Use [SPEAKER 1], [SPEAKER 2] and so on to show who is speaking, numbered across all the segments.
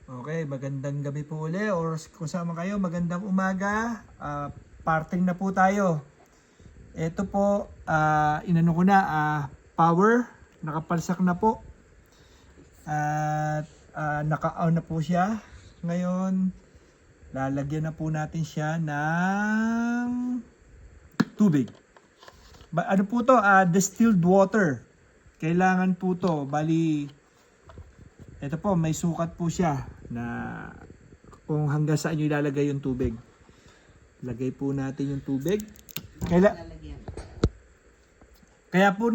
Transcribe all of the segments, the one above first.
[SPEAKER 1] Okay, magandang gabi po uli or kung saan man kayo, magandang umaga. Parting na po tayo. Ito po, inano ko na, power, nakapalsak na po. At naka-on na po siya. Ngayon, lalagyan na po natin siya ng tubig. Ano po to? Distilled water. Kailangan po to. Bali, ito po, may sukat po siya na kung hanggang saan nyo ilalagay yung tubig. Lagay po natin yung tubig. Kaya po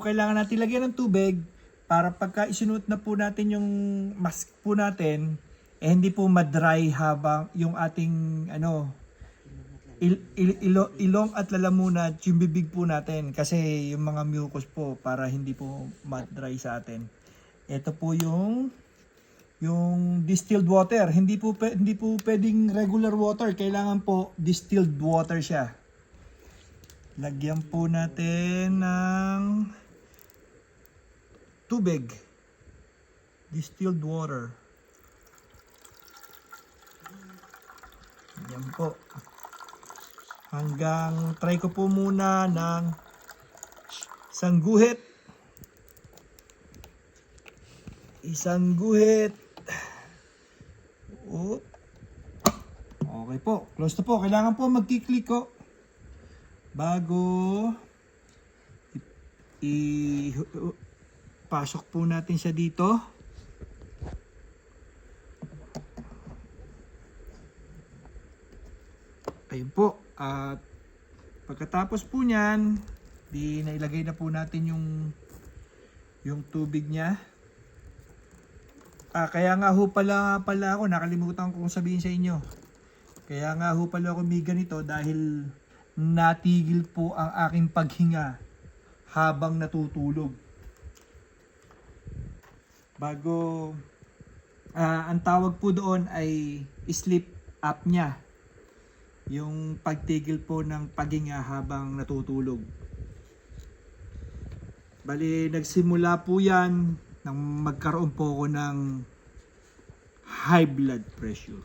[SPEAKER 1] kailangan natin lagyan ng tubig para pagka isinuot na po natin yung mask po natin, hindi po ma-dry habang yung ating ilong at lalamunan, yung bibig po natin kasi yung mga mucus po para hindi po ma-dry sa atin. Ito po yung distilled water. Hindi po pwedeng regular water. Kailangan po distilled water siya. Lagyan po natin ng tubig. Distilled water. Yan po. Hanggang try ko po muna ng isang guhit. Isang guhit. Okay po. Close na po. Kailangan po magkiklik ko bago pasok po natin siya dito. Ayun po. At pagkatapos po niyan, nailagay na po natin yung tubig niya. Kaya nga ho pala ako, nakalimutan kong sabihin sa inyo. Kaya nga ho pala ako may ganito dahil natigil po ang aking paghinga habang natutulog. Ang tawag po doon ay sleep apnea. Yung pagtigil po ng paghinga habang natutulog. Bali, nagsimula po yan nang magkaroon po ako ng high blood pressure.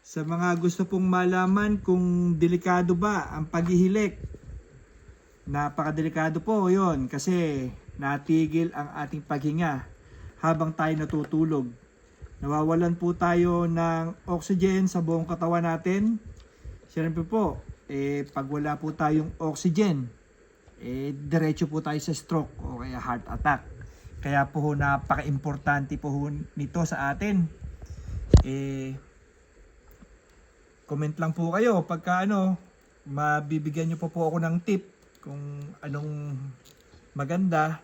[SPEAKER 1] Sa mga gusto pong malaman kung delikado ba ang paghihilik, napakadelikado po yon kasi natigil ang ating paghinga habang tayo natutulog. Nawawalan po tayo ng oxygen sa buong katawan natin. Siyempre po, pag wala po tayong oxygen, diretso po tayo sa stroke o kaya heart attack. Kaya po napaka-importante po nito sa atin. Comment lang po kayo pagka mabibigyan nyo po ako ng tip kung anong maganda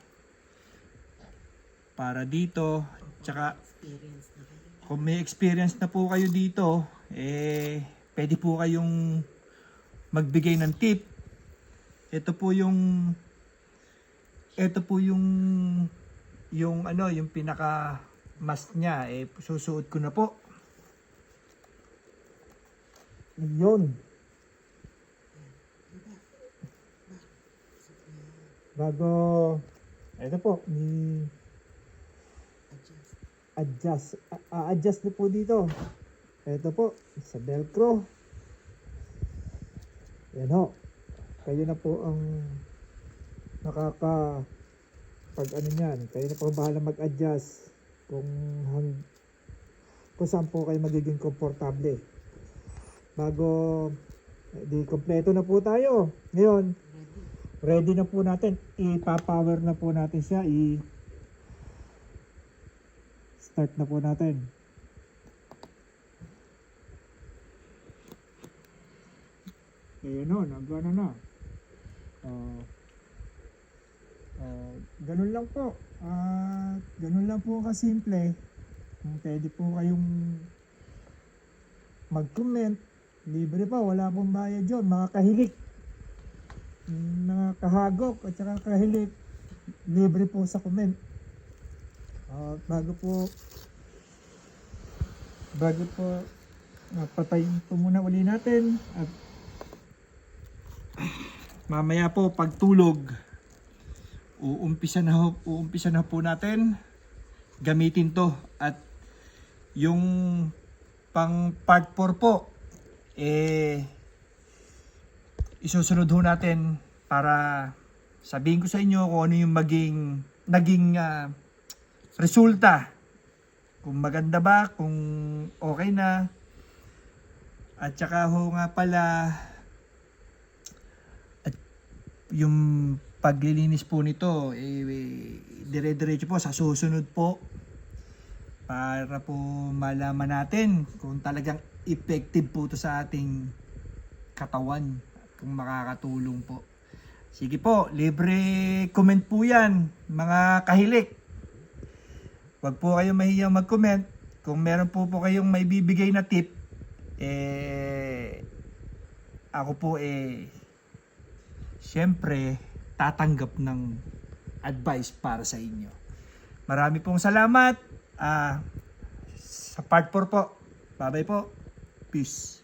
[SPEAKER 1] para dito. Tsaka kung may experience na po kayo dito, pwede po kayong magbigay ng tip. Ito po yung pinaka mask niya, susuot ko na po. Yun. Ito po, adjust na po dito. Ito po, sa velcro. Yan ho. Kayo na po ang kayo na po bahala mag-adjust kung saan po kayo magiging komportable. Kompleto na po tayo. Ngayon, ready na po natin. Ipa-power na po natin siya. Start na po natin. Ayan o, nagano na. Ganun lang po. Ganun lang po kasimple. Pwede po kayong mag-comment. Libre pa, wala pong bayad yun. Mga kahilik, mga kahagok at saka kahilik, libre po sa comment. Bago po patayin po muna uli natin at mamaya po pagtulog uumpisa na po natin gamitin to. At yung pang part 4 po, isusunod ho natin para sabihin ko sa inyo kung ano yung naging resulta. Kung maganda ba, kung okay na. At saka ho nga pala, at yung paglilinis po nito, dire-diretso po sa susunod po. Para po malaman natin kung talagang effective po ito sa ating katawan. Kung makakatulong po. Sige po, libre comment po yan, mga kahilik. Huwag po kayong mahiyang mag-comment. Kung meron po kayong may bibigay na tip, ako po siyempre tatanggap ng advice para sa inyo. Marami pong salamat. Sa part 4 po. Bye-bye po. Peace.